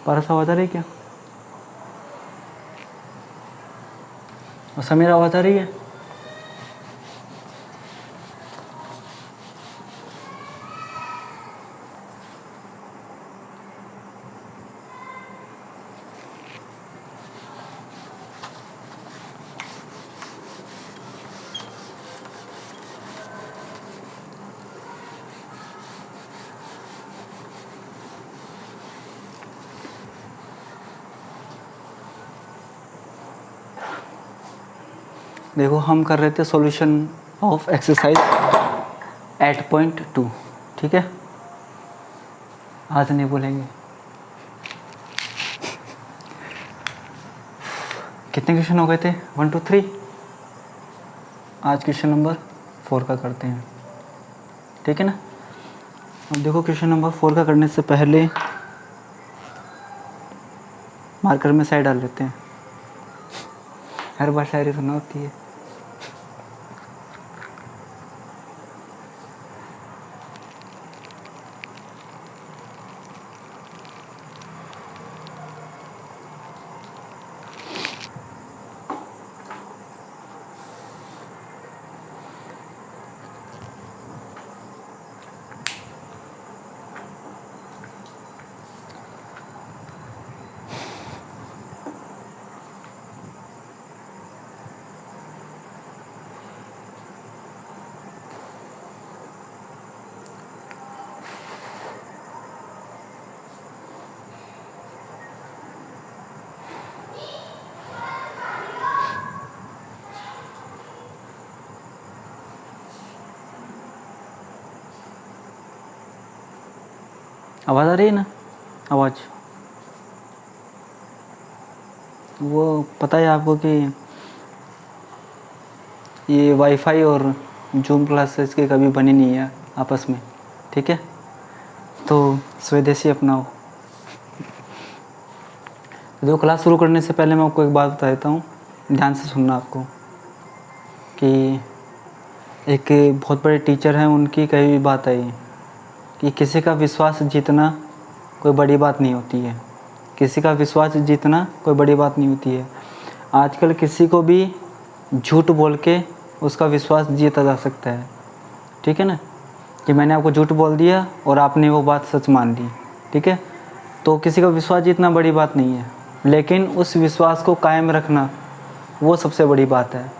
पारस आवाज़ आ रही है क्या? और समीर आवाज़ आ रही है? देखो हम कर रहे थे सॉल्यूशन ऑफ एक्सरसाइज 8.2, ठीक है। आज नहीं बोलेंगे। कितने क्वेश्चन हो गए थे? 1 2 3। आज क्वेश्चन नंबर 4 का करते हैं, ठीक है ना। अब देखो क्वेश्चन नंबर 4 का करने से पहले मार्कर में साइड डाल लेते हैं। हर बार शायरी सुनना होती है। आवाज़ आ रही है ना? आवाज़ वो पता है आपको कि ये वाईफाई और जूम क्लासेस के कभी बनी नहीं है आपस में, ठीक है। तो स्वदेशी अपनाओ। जो क्लास शुरू करने से पहले मैं आपको एक बात बता देता हूँ, ध्यान से सुनना आपको। कि एक बहुत बड़े टीचर हैं, उनकी कही हुई बात है कि किसी का विश्वास जीतना कोई बड़ी बात नहीं होती है। किसी का विश्वास जीतना कोई बड़ी बात नहीं होती है। आजकल किसी को भी झूठ बोल के उसका विश्वास जीता जा सकता है, ठीक है ना। कि मैंने आपको झूठ बोल दिया और आपने वो बात सच मान ली, ठीक है। तो किसी का विश्वास जीतना बड़ी बात नहीं है, लेकिन उस विश्वास को कायम रखना वो सबसे बड़ी बात है।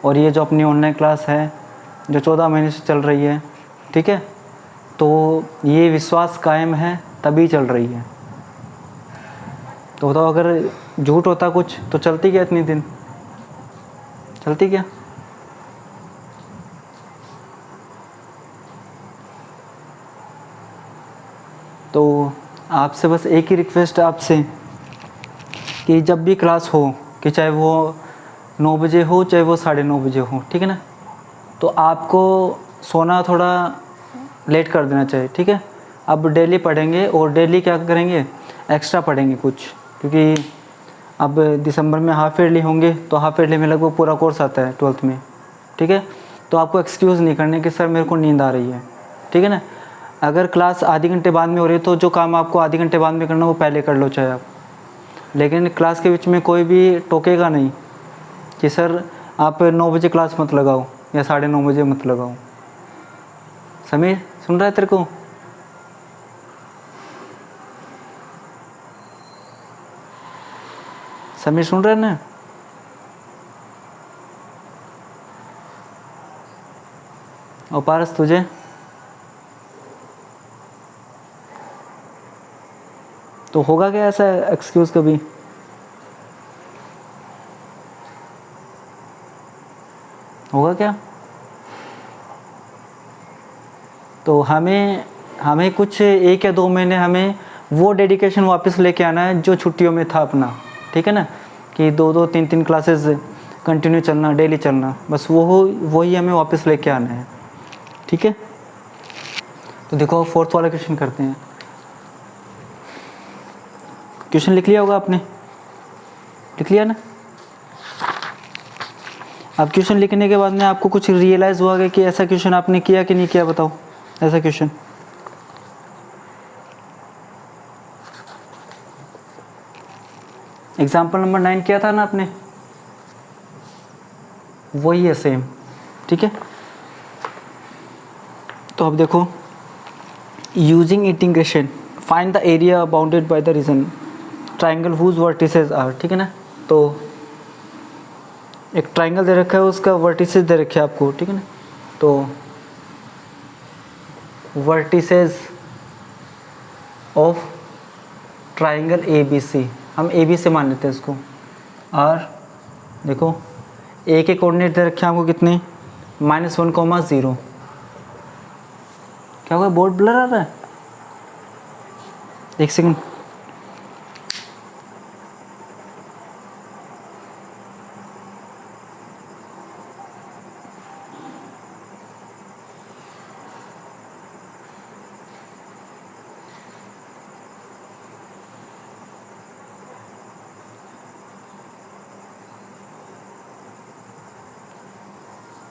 और ये जो अपनी ऑनलाइन क्लास है जो 14 महीने से चल रही है, ठीक है, तो ये विश्वास कायम है तभी चल रही है। तो बताओ अगर झूठ होता कुछ तो चलती क्या इतनी दिन? चलती क्या? तो आपसे बस एक ही रिक्वेस्ट है आपसे कि जब भी क्लास हो, कि चाहे वो 9 बजे हो चाहे वो 9:30 बजे हो, ठीक है ना, तो आपको सोना थोड़ा लेट कर देना चाहिए, ठीक है। अब डेली पढ़ेंगे और डेली क्या करेंगे, एक्स्ट्रा पढ़ेंगे कुछ, क्योंकि अब दिसंबर में हाफ ईयरली होंगे तो हाफ ईयरली में लगभग पूरा कोर्स आता है 12th में, ठीक है। तो आपको एक्सक्यूज़ नहीं करने कि सर मेरे को नींद आ रही है, ठीक है ना। अगर क्लास आधे घंटे बाद में हो रही है तो जो काम आपको आधे घंटे बाद में करना वो पहले कर लो चाहे आप, लेकिन क्लास के बीच में कोई भी टोकेगा नहीं कि सर आप 9 बजे क्लास मत लगाओ या 9:30 बजे मत लगाओ। समीर सुन रहा है तेरे को? समीर सुन रहा है ना? और पारस तुझे? तो होगा क्या ऐसा एक्सक्यूज़ कभी? होगा क्या? तो हमें कुछ 1 या 2 महीने हमें वो डेडिकेशन वापस लेके आना है जो छुट्टियों में था अपना, ठीक है ना। कि 2-2 3-3 क्लासेस कंटिन्यू चलना, डेली चलना, बस वही हमें वापस लेके आना है, ठीक है। तो देखो 4th वाला क्वेश्चन करते हैं। क्वेश्चन लिख लिया होगा आपने? लिख लिया ना? अब क्वेश्चन लिखने के बाद में आपको कुछ रियलाइज़ हुआ कि ऐसा क्वेश्चन आपने किया कि नहीं किया, बताओ ऐसा क्वेश्चन। एग्जाम्पल नंबर 9 किया था ना आपने, वही है सेम, ठीक है। तो अब देखो, using integration find the area bounded by the region triangle whose vertices are, ठीक है ना। तो एक ट्राइंगल दे रखा है, उसका वर्टिसेस दे रखे हैं आपको, ठीक है ना। तो vertices of triangle A B C, हम ए बी से मान लेते हैं इसको। और देखो ए के कोऑर्डिनेट दे रखे हैं आपको कितने, -1,0। क्या होगा, बोर्ड ब्लर आ रहा है, एक सेकंड।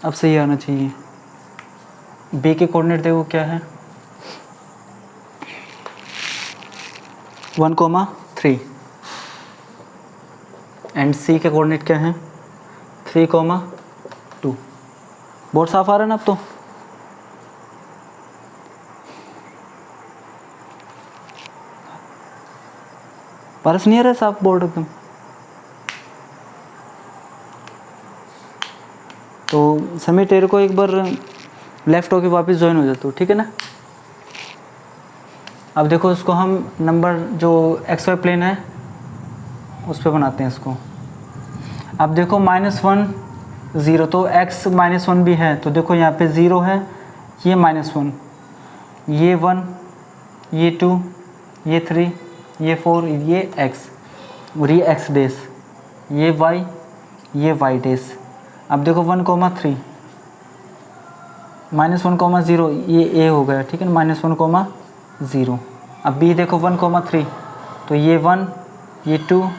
अब सही आना चाहिए। बी के कोऑर्डिनेट देखो क्या है, 1,3 एंड सी के कोऑर्डिनेट क्या है, 3,2। बोर्ड साफ आ रहा है ना अब तो। पारस नहीं आ रहा है साफ बोर्ड एकदम। तो समीर तेरे को एक बार लेफ्ट होके वापस ज्वाइन हो जाता, ठीक है ना। अब देखो इसको हम नंबर जो एक्स वाई प्लेन है उस पर बनाते हैं इसको। अब देखो -1 0, तो x -1 भी है, तो देखो यहाँ पे 0 है, ये -1, ये 1, ये 2, ये 3, ये 4, ये x और ये x डेस, ये y, ये y डेस। अब देखो 1,3 -1,0, ये a हो गया, ठीक है ना, -1,0। अब b देखो 1,3, तो ये 1, ये 2,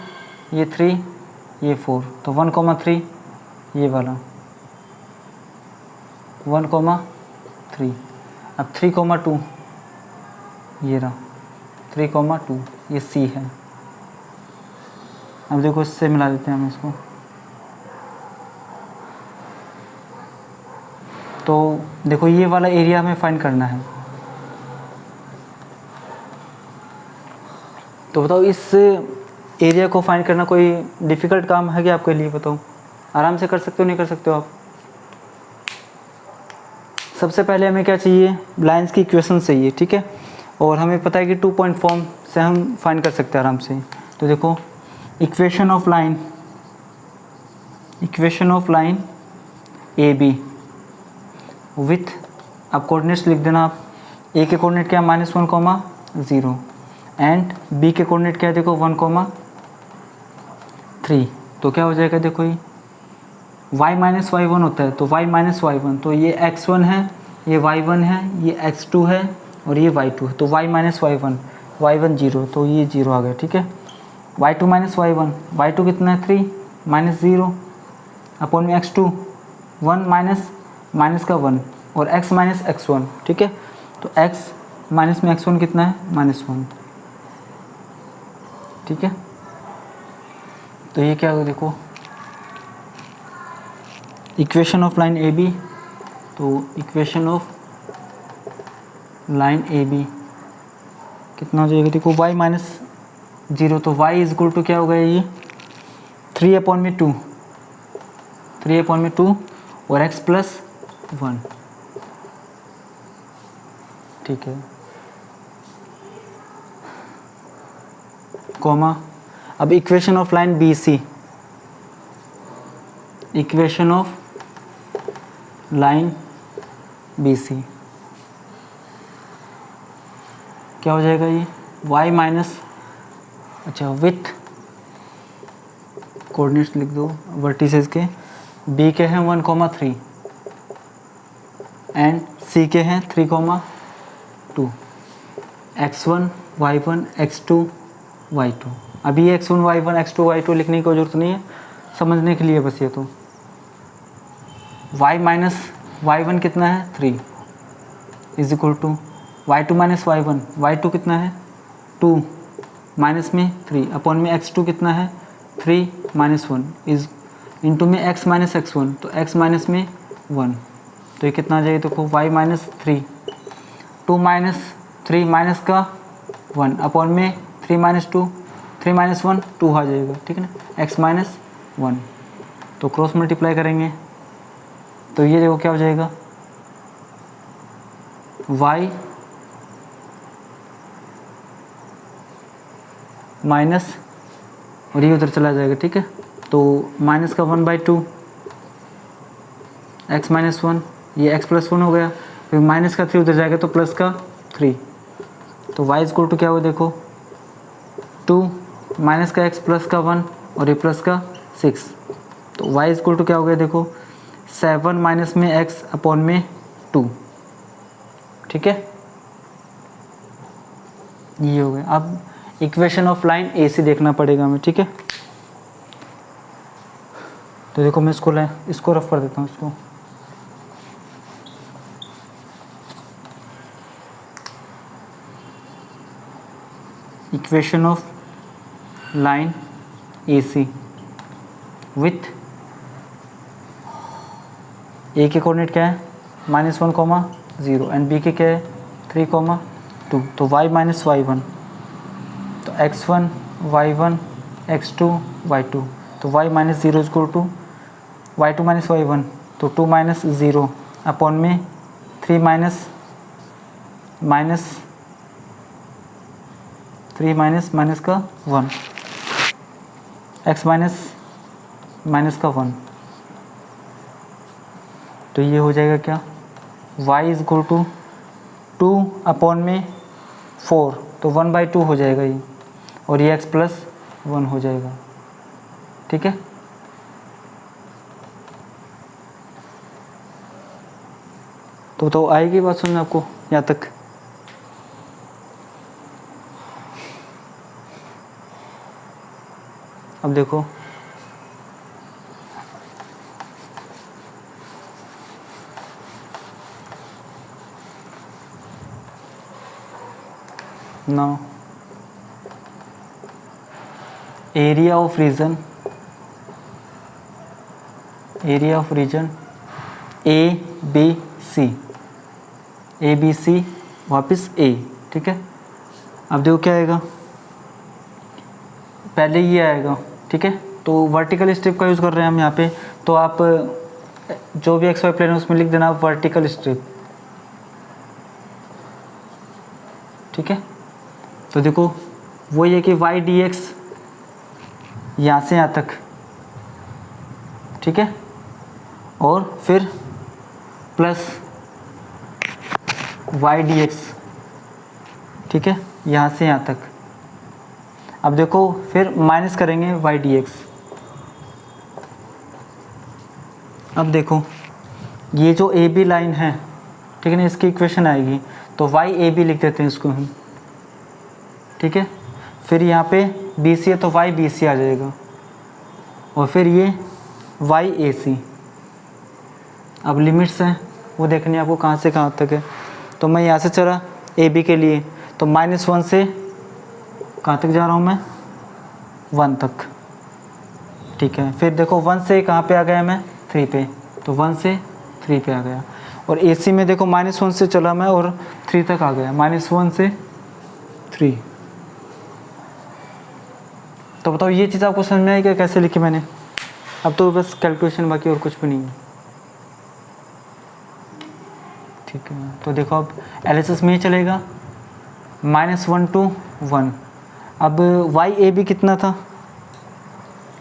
ये 3, ये 4, तो 1,3 ये वाला 1,3। अब 3,2 ये रहा, 3,2 ये c है। अब देखो इससे मिला देते हैं हम इसको, तो देखो ये वाला एरिया हमें फाइंड करना है। तो बताओ इस एरिया को फाइंड करना कोई डिफ़िकल्ट काम है क्या आपके लिए, बताओ। आराम से कर सकते हो, नहीं कर सकते हो आप। सबसे पहले हमें क्या चाहिए, लाइंस की इक्वेशन चाहिए, ठीक है। और हमें पता है कि 2 पॉइंट फॉर्म से हम फाइंड कर सकते हैं आराम से। तो देखो equation of line A B with, अब कोऑर्डिनेट्स लिख देना आप। ए के कोऑर्डिनेट क्या है, -1,0 एंड बी के कोऑर्डिनेट क्या है, देखो 1,3। तो क्या हो जाएगा, देखो ये y - y1 होता है, तो y - y1, तो ये x1 है, ये y1 है, ये x2 है और ये y2 है। तो y - y1, y1 0, तो ये 0 आ गया, ठीक है। y2 - y1, y2 कितना है, 3 -0 अपॉन में x2 1 माइनस का 1 और x - x1, ठीक है। तो x माइनस में x1 कितना है, -1, ठीक है। तो ये क्या होगा, देखो equation of line A B, तो equation of line A B कितना हो जाएगा, देखो y - 0, तो y = क्या हो गया, ये 3/2, 3/2 और x + 1, ठीक है, कॉमा। अब equation of line B C, equation of line B C क्या हो जाएगा, ये y माइनस, अच्छा विथ कोऑर्डिनेट्स लिख दो वर्टिसेस के, b के हैं 1,3 एंड c के हैं 3,2, x1 y1 x2 y2। अभी x1 y1 x2 y2 लिखने की जरूरत नहीं है, समझने के लिए बस ये। तो y - y1 कितना है, 3 = y2 - y1, y2 कितना है 2 माइनस में 3 अपॉन में x2 कितना है 3 माइनस 1 इज इंटू में x माइनस x1, तो x माइनस में 1, तो ये कितना आ जाएगा देखो y माइनस 3, 2 माइनस 3 माइनस का 1 अपॉन में 3 माइनस 2, 3 माइनस 1 2 आ जाएगा, ठीक है ना, x माइनस 1, तो क्रॉस मल्टीप्लाई करेंगे तो ये देखो क्या हो जाएगा y माइनस, और ये उधर चला जाएगा, ठीक है, तो माइनस का 1/2 x माइनस 1, ये x प्लस 1 हो गया, फिर माइनस का 3 उधर जाएगा तो प्लस का 3, तो y इज इक्वल टू क्या हुआ देखो 2 माइनस का x प्लस का 1 और ये प्लस का 6, तो y इज इक्वल टू क्या हो गया देखो 7 माइनस में x अपॉन में 2, ठीक है, ये हो गया। अब इक्वेशन ऑफ लाइन AC देखना पड़ेगा हमें, ठीक है, तो देखो मैं इसको रफ कर देता हूँ इसको, equation of line AC with A के कोऑर्डिनेट क्या है -1, एंड B के क्या है 3, 2, तो y माइनस y1, तो x1 y1 x2 y2, तो y minus 0 is equal to y2 minus y1, तो 2 माइनस 0 अपॉन में 3 माइनस माइनस का 1, x माइनस का 1, तो ये हो जाएगा क्या y is equal to 2 upon में 4, तो 1/2 हो जाएगा ये, और ये x प्लस 1 हो जाएगा, ठीक है, तो आएगी बात समझ में आपको यहाँ तक। अब देखो now area of region ABC वापस A, ठीक है, अब देखो क्या आएगा, पहले ये आएगा, ठीक है, तो वर्टिकल स्ट्रिप का यूज़ कर रहे हैं हम यहाँ पे, तो आप जो भी XY प्लेन है उसमें लिख देना वर्टिकल स्ट्रिप, ठीक है, तो देखो वो ये कि y dx यहाँ से यहाँ तक, ठीक है, और फिर प्लस y dx, ठीक है, यहाँ से यहाँ तक। अब देखो फिर माइनस करेंगे y dx, अब देखो ये जो ए बी लाइन है, ठीक है ना, इसकी इक्वेशन आएगी, तो y ए बी लिख देते हैं इसको हम, ठीक है, फिर यहाँ पे बी सी है तो y बी सी आ जाएगा, और फिर ये y ए सी। अब लिमिट्स हैं वो देखनी है आपको कहाँ से कहाँ तक है, तो मैं यहाँ से चला ए बी के लिए, तो -1 से कहाँ तक जा रहा हूँ मैं 1 तक, ठीक है, फिर देखो 1 से कहाँ पे आ गया मैं 3 पे, तो 1 से 3 पे आ गया, और ए सी में देखो -1 से चला मैं और 3 तक आ गया, -1 से 3। तो बताओ ये चीज़ आपको समझ में आई क्या, कैसे लिखी मैंने? अब तो बस कैलकुलेशन बाकी और कुछ भी नहीं है, ठीक है, तो देखो अब एलएचएस में ही चलेगा -1 to 1। अब y ए बी कितना था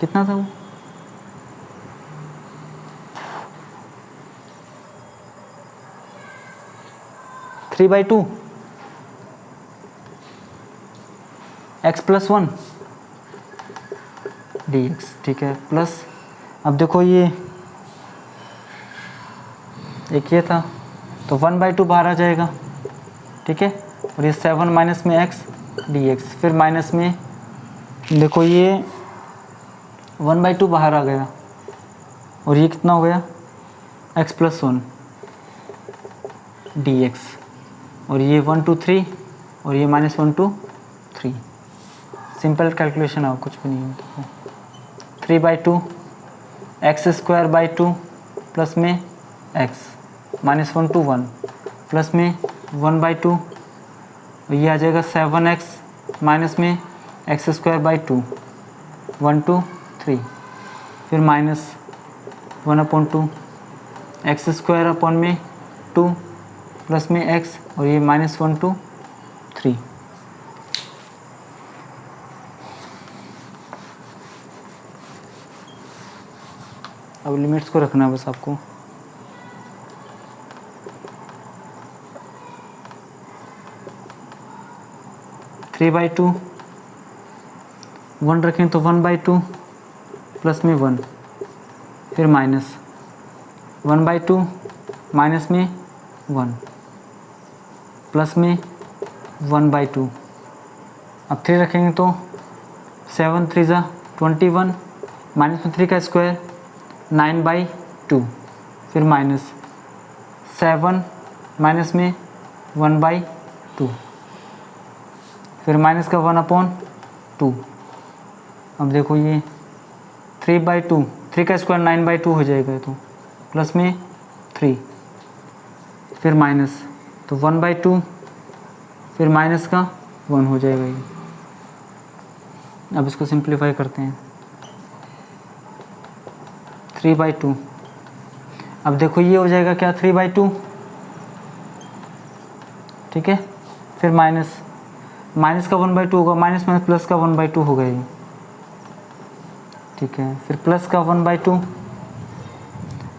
वो 3/2 x प्लस 1 dx, ठीक है, प्लस अब देखो ये एक ये था तो 1/2 बाहर आ जाएगा, ठीक है, और ये 7 माइनस में x dx, फिर माइनस में देखो ये 1/2 बाहर आ गया, और ये कितना हो गया x प्लस 1 dx, और ये 1 to 3 और ये -1 to 3। सिंपल कैलकुलेशन है, कुछ भी नहीं है। 3/2 x² प्लस में x -1 to 1 प्लस में 1/2 ये आ जाएगा 7x माइनस में x²/2 1 to 3 फिर -1/2 x² में 2 प्लस में x और ये -1 to 3। अब लिमिट्स को रखना है बस आपको। थ्री बाई टू 1 रखें तो 1/2 प्लस में 1 फिर -1/2 माइनस में 1 प्लस में 1/2। अब 3 रखेंगे तो 7 3 ज़ा 21 माइनस में 3 का स्क्वायर 9/2 फिर -7 माइनस में 1/2 फिर माइनस का 1/2। अब देखो ये 3/2 3 का स्क्वायर 9/2 हो जाएगा तो प्लस में 3 फिर माइनस तो 1/2 फिर माइनस का 1 हो जाएगा ये। अब इसको सिंप्लीफाई करते हैं 3/2। अब देखो ये हो जाएगा क्या 3/2 ठीक है। फिर माइनस का 1/2 होगा माइनस प्लस का 1/2 होगा ये ठीक है। फिर प्लस का 1/2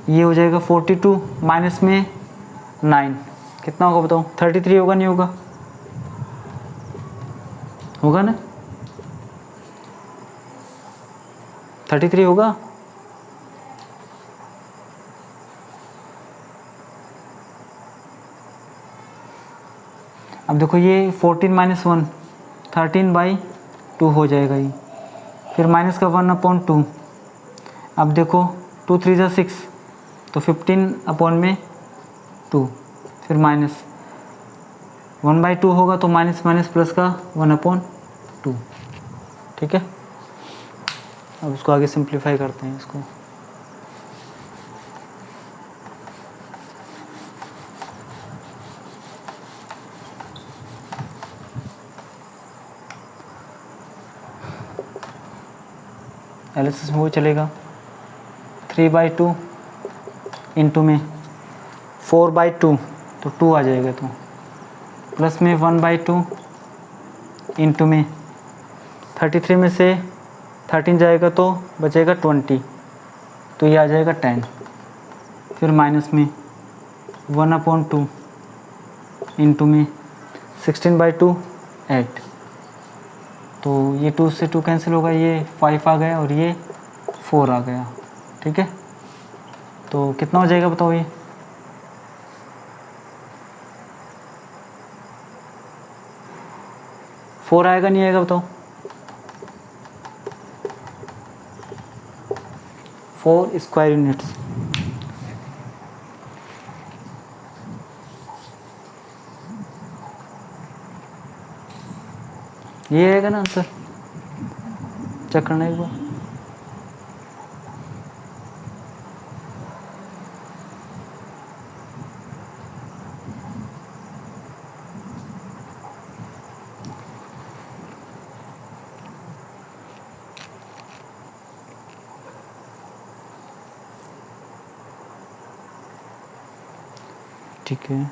ये हो जाएगा 42 माइनस में 9 कितना होगा बताओ 33 होगा नहीं होगा होगा ना 33 होगा। अब देखो ये 14 - 1 13/2 हो जाएगा ये। फिर माइनस का 1/2। अब देखो 2 3 ज़ा 6 तो 15/2 फिर माइनस 1/2 होगा तो माइनस प्लस का 1/2 ठीक है। अब उसको आगे सिंप्लीफाई करते हैं इसको। एलिसिस में वो चलेगा 3/2 इंटू में 4/2 तो 2 आ जाएगा तो प्लस में 1/2 इंटू में 33 में से 13 जाएगा तो बचेगा 20 तो ये आ जाएगा 10 फिर माइनस में 1/2 इंटू में 16/2 8 तो ये 2 से 2 कैंसिल होगा ये 5 आ गया और ये 4 आ गया ठीक है। तो कितना हो जाएगा बताओ ये 4 आएगा नहीं आएगा बताओ 4 स्क्वायर यूनिट्स ये आएगा ना आंसर चेक करना एक बार। ठीक है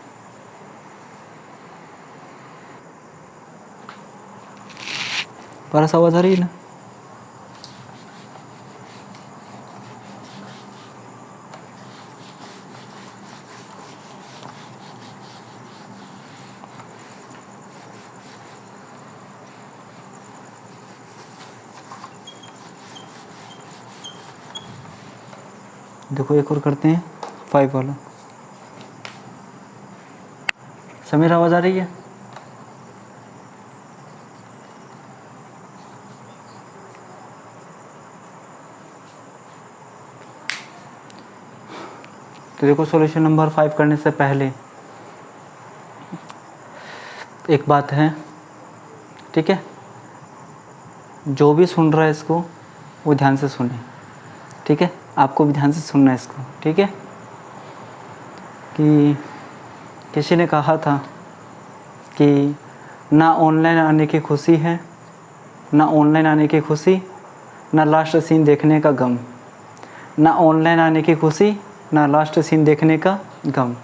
पारस आवाज़ आ रही है ना। देखो एक और करते हैं 5 वाला। समीर आवाज़ आ रही है। तो देखो सॉल्यूशन नंबर 5 करने से पहले एक बात है ठीक है। जो भी सुन रहा है इसको वो ध्यान से सुने, ठीक है। आपको भी ध्यान से सुनना है इसको, ठीक है। कि किसी ने कहा था कि ना ऑनलाइन आने की खुशी है, ना ऑनलाइन आने की खुशी, ना लास्ट सीन देखने का गम। ना ऑनलाइन आने की खुशी, ना लास्ट सीन देखने का गम।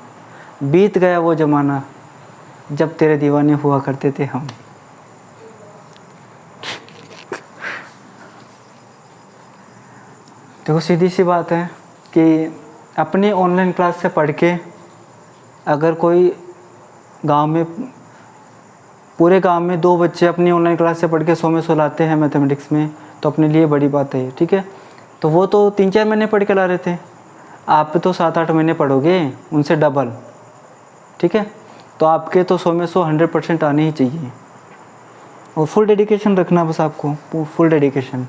बीत गया वो ज़माना जब तेरे दीवाने हुआ करते थे हम। देखो सीधी सी बात है कि अपनी ऑनलाइन क्लास से पढ़ के अगर कोई गांव में, पूरे गांव में 2 बच्चे अपनी ऑनलाइन क्लास से पढ़ के 100 में 100 लाते हैं मैथमेटिक्स में, तो अपने लिए बड़ी बात है, ठीक है। तो वो तो 3-4 महीने पढ़ के ला रहे थे, आप तो 7-8 महीने पढ़ोगे, उनसे डबल, ठीक है। तो आपके तो 100 में 100 100% आने ही चाहिए, और फुल डेडिकेशन रखना बस आपको, फुल डेडिकेशन।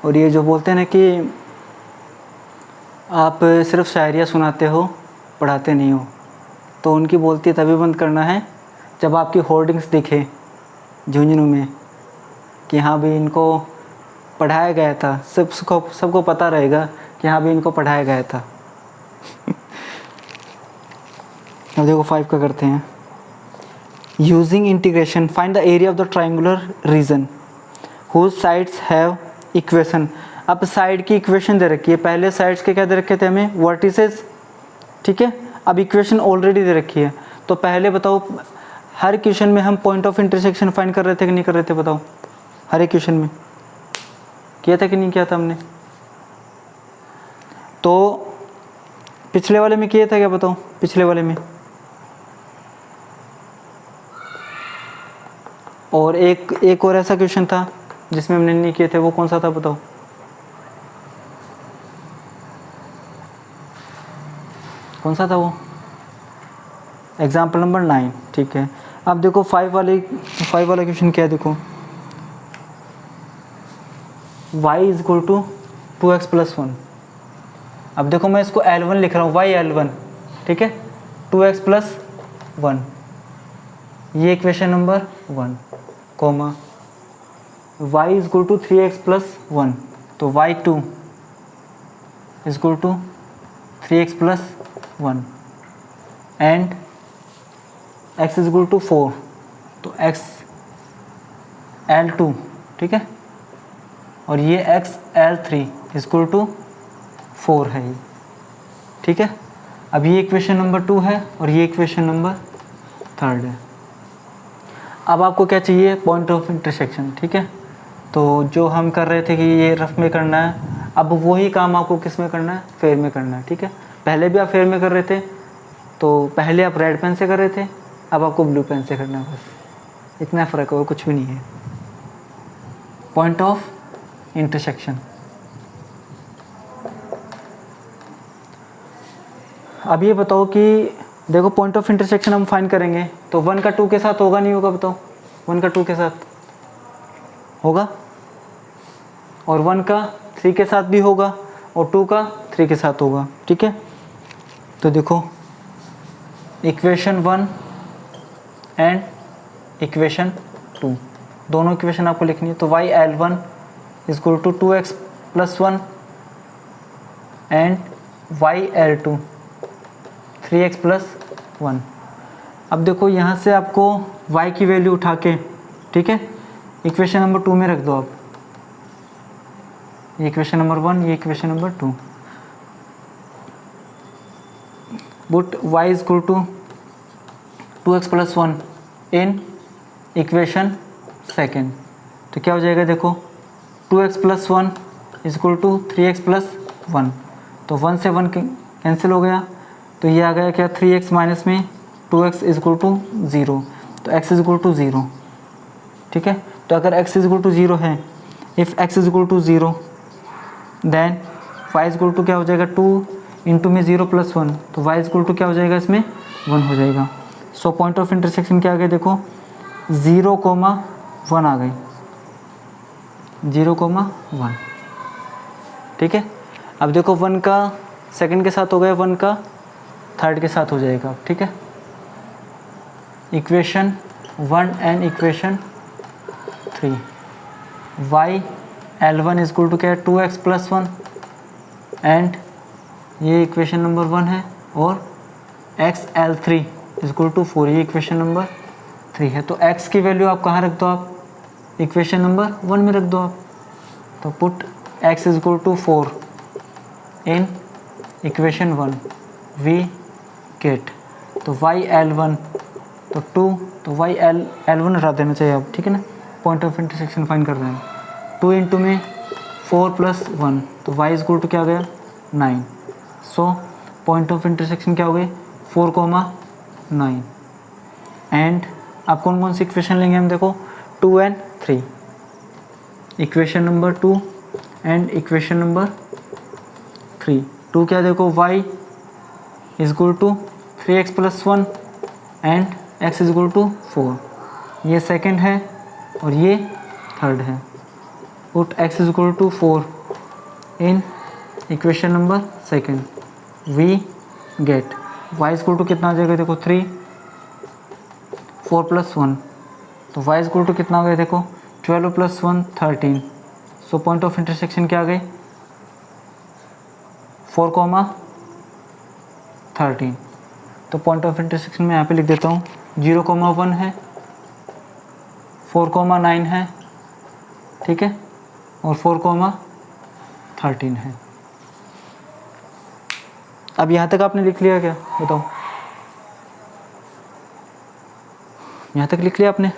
और ये जो बोलते हैं ना कि आप सिर्फ शायरियाँ सुनाते हो, पढ़ाते नहीं हो, तो उनकी बोलती तभी बंद करना है जब आपकी होर्डिंग्स दिखे झुंझुनू में कि हाँ भी इनको पढ़ाया गया था, सबको पता रहेगा कि हाँ भी इनको पढ़ाया गया था। अब देखो 5 का करते हैं। Using integration find the area of the triangular region whose sides have equation. अब साइड की इक्वेशन दे रखी है, पहले साइड्स के क्या दे रखे थे हमें, वर्टिसेस, ठीक है। अब इक्वेशन ऑलरेडी दे रखी है, तो पहले बताओ हर क्वेश्चन में हम पॉइंट ऑफ इंटरसेक्शन फाइंड कर रहे थे कि नहीं कर रहे थे, बताओ। हर एक क्वेश्चन में किया था कि नहीं किया था हमने? तो पिछले वाले में किया था क्या, बताओ पिछले वाले में। और एक और ऐसा क्वेश्चन था जिसमें हमने नहीं किए थे, वो कौन सा था बताओ। कौन सा था वो? एग्जाम्पल नंबर 9, ठीक है। अब देखो 5 वाला क्वेश्चन क्या है, देखो y is equal to 2x plus 1। अब देखो मैं इसको L1 लिख रहा हूँ, y L1, ठीक है, 2x प्लस 1, ये equation number 1, comma y is equal to 3x plus 1, तो y2 is equal to 3x plus 1 and x is equal to 4, तो x L2, ठीक है, और ये x L3 is equal to 4 है ये, ठीक है। अब ये इक्वेशन नंबर 2 है और ये इक्वेशन नंबर 3 है। अब आपको क्या चाहिए, पॉइंट ऑफ इंटरसेक्शन, ठीक है। तो जो हम कर रहे थे कि ये रफ में करना है, अब वही काम आपको किस में करना है, फेयर में करना है, ठीक है। पहले भी आप फेयर में कर रहे थे, तो पहले आप रेड पेन से कर रहे थे, अब आपको ब्लू पेन से करना है, बस इतना फ़र्क है और कुछ भी नहीं है। Point of intersection. अब ये बताओ कि देखो पॉइंट ऑफ इंटरसेक्शन हम फाइंड करेंगे, तो 1 का 2 के साथ होगा नहीं होगा, बताओ। 1 का 2 के साथ होगा, और 1 का 3 के साथ भी होगा, और 2 का 3 के साथ होगा, ठीक है। तो देखो इक्वेशन 1 एंड इक्वेशन 2, दोनों इक्वेशन आपको लिखनी है। तो y L1 is equal to 2x plus 1 and y L2 3x plus 1। अब देखो यहाँ से आपको y की वैल्यू उठा के, ठीक है, इक्वेशन नंबर 2 में रख दो आप। ये इक्वेशन नंबर 1, ये equation number 2। Put y is equal to 2x plus 1 in equation second, तो क्या हो जाएगा, देखो 2x plus 1 is equal to 3x plus 1, तो 1 से 1 कैंसिल हो गया, तो ये आ गया क्या, 3x माइनस में 2x इज इक्वल टू 0, तो x इज इक्वल टू 0, ठीक है। तो अगर x इज इक्वल टू 0 है, if x is equal to 0 then y is equal to क्या हो जाएगा, 2 इंटू में 0 प्लस 1, तो y इज इक्वल टू क्या हो जाएगा, इसमें 1 हो जाएगा। सो पॉइंट ऑफ इंटरसेक्शन क्या आ गया, देखो 0,1 आ गई, 0,1, ठीक है। अब देखो 1 का सेकंड के साथ हो गया, 1 का थर्ड के साथ हो जाएगा, ठीक है। Equation 1 and equation 3, y L1 is equal to क्या है 2x प्लस 1 एंड ये इक्वेशन नंबर 1 है, और x L3 is equal to 4, ये इक्वेशन नंबर 3 है। तो x की वैल्यू आप कहाँ रख दो, आप इक्वेशन नंबर 1 में रख दो आप। तो put x is equal to 4 in equation 1, we get तो y L1 तो 2, तो y L1 हटा देना चाहिए आप, ठीक है ना। पॉइंट ऑफ इंटरसेक्शन फाइंड कर रहे हैं, 2 इंटू में 4 प्लस 1, तो y इज इक्वल टू क्या आ गया 9। सो पॉइंट ऑफ इंटरसेक्शन क्या हो गई 4,9। एंड आप कौन कौन सी इक्वेशन लेंगे हम, देखो 2 and 3, equation number 2 and equation number 3। 2 क्या देखो y is equal to 3x plus 1 and x is equal to 4, ये सेकंड है और ये थर्ड है। Put x is equal to 4 in equation number second, we get y is equal to कितना आ जाएगा, देखो 3, 4 प्लस 1, तो y इज इक्वल टू कितना आ गया, देखो 12 plus 1 13। So point of intersection क्या आ गई 4,13। तो पॉइंट ऑफ इंटरसेक्शन में यहाँ पे लिख देता हूँ 0,1 है, 4,9 है, ठीक है, और 4,13 है। अब यहाँ तक आपने लिख लिया क्या, बताओ, यहाँ तक लिख लिया आपने?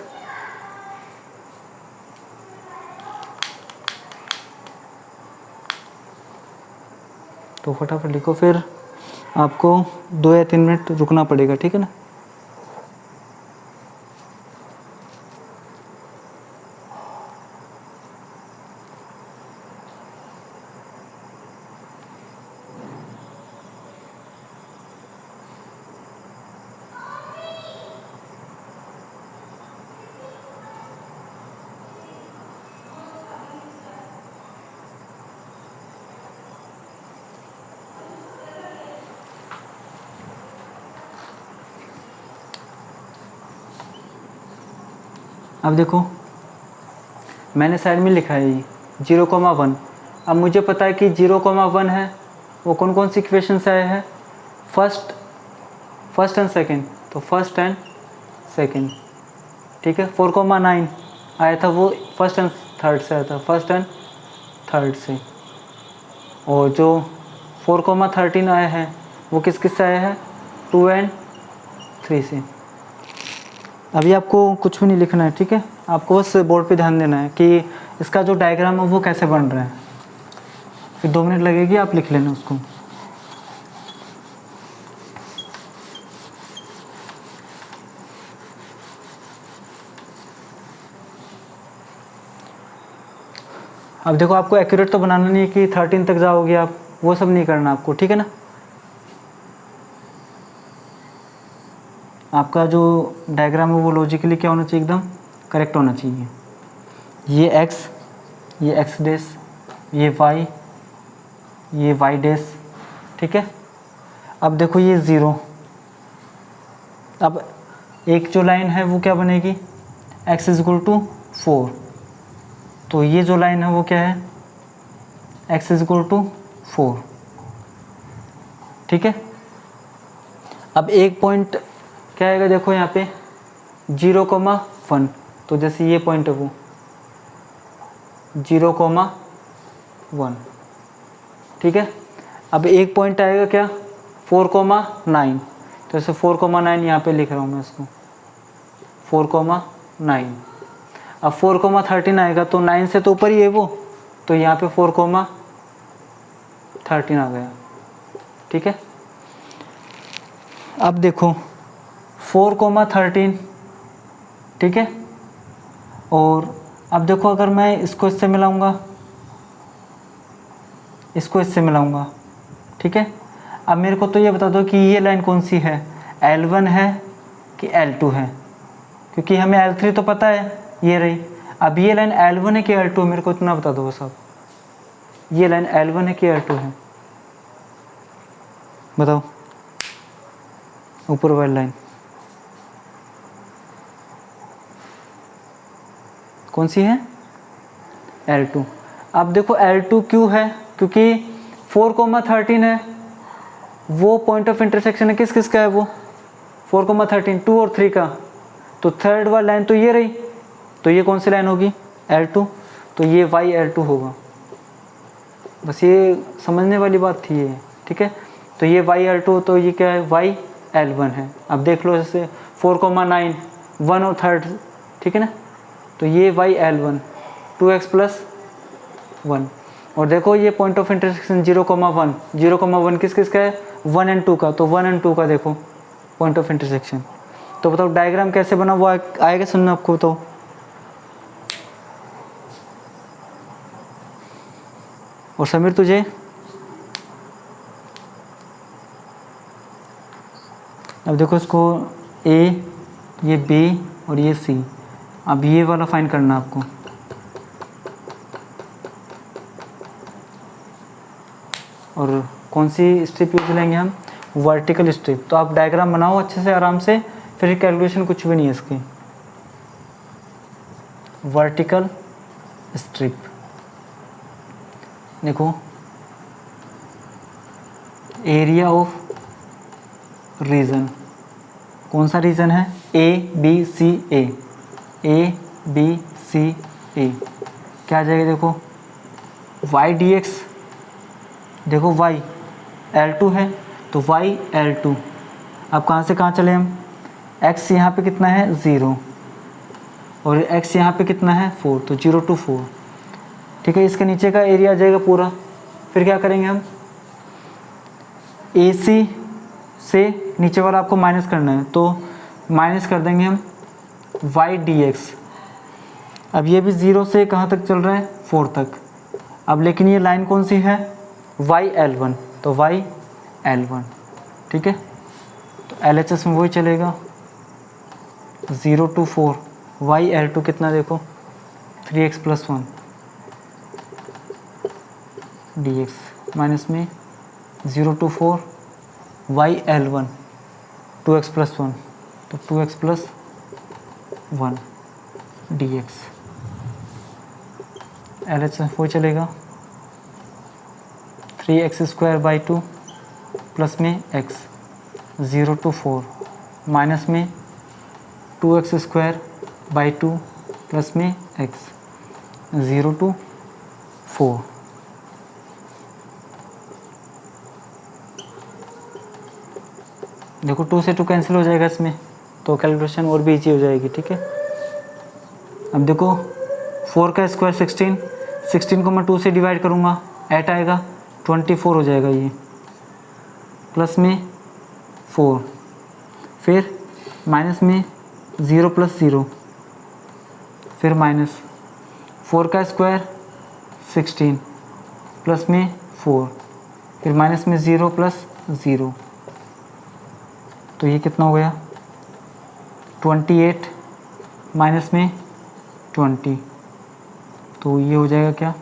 तो फटाफट लिखो, फिर आपको 2 या 3 मिनट रुकना पड़ेगा, ठीक है ना। अब देखो मैंने साइड में लिखा है 0,1। अब मुझे पता है कि 0,1 है, वो कौन कौन सी इक्वेशन से आए हैं, फर्स्ट एंड सेकंड, तो फर्स्ट एंड सेकंड, ठीक है। 4,9 आया था, वो फर्स्ट एंड थर्ड से आया था, फर्स्ट एंड थर्ड से। और जो 4,13 आया है वो किस किस से आया है, 2 एंड 3 से। अभी आपको कुछ भी नहीं लिखना है, ठीक है, आपको बस बोर्ड पे ध्यान देना है कि इसका जो डायग्राम है वो कैसे बन रहा है। फिर 2 मिनट लगेगी, आप लिख लेना उसको। अब देखो आपको एक्यूरेट तो बनाना नहीं है कि 13 तक जाओगे आप, वो सब नहीं करना आपको, ठीक है ना। आपका जो डायग्राम है वो लॉजिकली क्या होना चाहिए, एकदम करेक्ट होना चाहिए। ये x, ये x डैश, ये y डैश, ठीक है। अब देखो ये 0, अब एक जो लाइन है वो क्या बनेगी, x इज इक्वल टू 4, तो ये जो लाइन है वो क्या है, x इज इक्वल टू 4, ठीक है। अब एक पॉइंट क्या आएगा, देखो यहाँ पे 0,1, तो जैसे ये पॉइंट है वो 0,1, ठीक है। अब एक पॉइंट आएगा क्या 4,9, तो जैसे 4,9 यहाँ पे लिख रहा हूँ मैं इसको 4,9। अब 4,13 आएगा तो 9 से तो ऊपर ही है वो, तो यहाँ पे 4,13 आ गया, ठीक है। अब देखो 4,13, ठीक है। और अब देखो अगर मैं इसको इससे मिलाऊंगा, इसको इससे मिलाऊंगा, ठीक है। अब मेरे को तो ये बता दो कि ये लाइन कौन सी है, L1 है कि L2 है, क्योंकि हमें L3 तो पता है, ये रही। अब ये लाइन L1 है कि L2, मेरे को इतना बता दो बस आप, ये लाइन L1 है कि L2 है, बताओ। ऊपर वाली लाइन कौन सी है? L2। अब देखो L2 क्यों है? क्योंकि 4,13 है, वो पॉइंट ऑफ इंटरसेक्शन है किस किस का है? वो 4,13 2 और 3 का। तो थर्ड वाली लाइन तो ये रही, तो ये कौन सी लाइन होगी? L2। तो ये YL2 होगा। बस ये समझने वाली बात थी ये, ठीक है। तो ये YL2, तो ये क्या है? YL1 है। अब देख लो जैसे 4,9 1 और थर्ड, ठीक है ना। तो ये YL1 2x + 1। और देखो ये पॉइंट ऑफ इंटरसेक्शन 0,1 0,1 किस किस का है? 1 और 2 का। तो 1 और 2 का देखो पॉइंट ऑफ इंटरसेक्शन। तो बताओ डायग्राम कैसे बना, वो आएगा सुनना आपको। तो और समीर तुझे? अब देखो इसको A, ये B और ये C। अब ये वाला फाइंड करना आपको। और कौन सी स्ट्रिप यूज लेंगे हम? Vertical strip. तो आप डायग्राम बनाओ अच्छे से आराम से, फिर कैलकुलेशन कुछ भी नहीं है इसकी। वर्टिकल स्ट्रिप देखो, एरिया ऑफ रीजन, कौन सा रीजन है? ABCA, ABCA क्या आ जाएगा? देखो y dx, देखो y L2 है तो YL2। अब कहाँ से कहाँ चले हम? x यहाँ पे कितना है? 0, और x यहाँ पे कितना है? 4, तो 0 to 4, ठीक है। इसके नीचे का एरिया आ जाएगा पूरा। फिर क्या करेंगे हम? AC से नीचे वाला आपको माइनस करना है, तो माइनस कर देंगे हम y dx। अब ये भी 0 से कहाँ तक चल रहा है? 4 तक। अब लेकिन ये लाइन कौन सी है? YL1, तो YL1, ठीक है। तो LHS में वही चलेगा 0 to 4। YL2 कितना देखो? 3x + 1 dx माइनस में 0 to 4 YL1 2x + 1, तो 2x + 1 dx। LHS वो चलेगा 3x² / 2 प्लस में x 0 to 4 माइनस में 2x² / 2 प्लस में x 0 to 4। देखो 2 से 2 कैंसिल हो जाएगा इसमें, तो कैलकुलेशन और भी ईजी हो जाएगी, ठीक है। अब देखो 4 का स्क्वायर 16, 16 को मैं 2 से डिवाइड करूँगा 8 आएगा, 24 हो जाएगा ये, प्लस में 4, फिर माइनस में 0 + 0, फिर माइनस 4 का स्क्वायर 16 प्लस में 4, फिर माइनस में 0 + 0, तो ये कितना हो गया? 28 माइनस में 20, तो ये हो जाएगा क्या?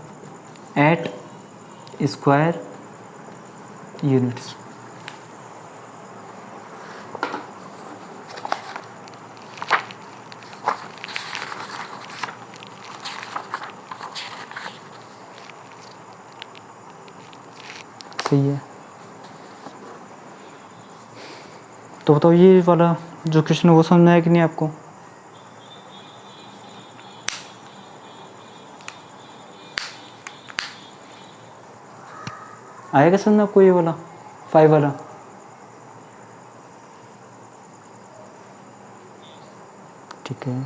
8 स्क्वायर यूनिट्स। सही है। तो बताओ ये वाला जो क्वेश्चन है वो समझ में आया कि नहीं आपको? आएगा समझ में आपको ये वाला 5 वाला? ठीक है।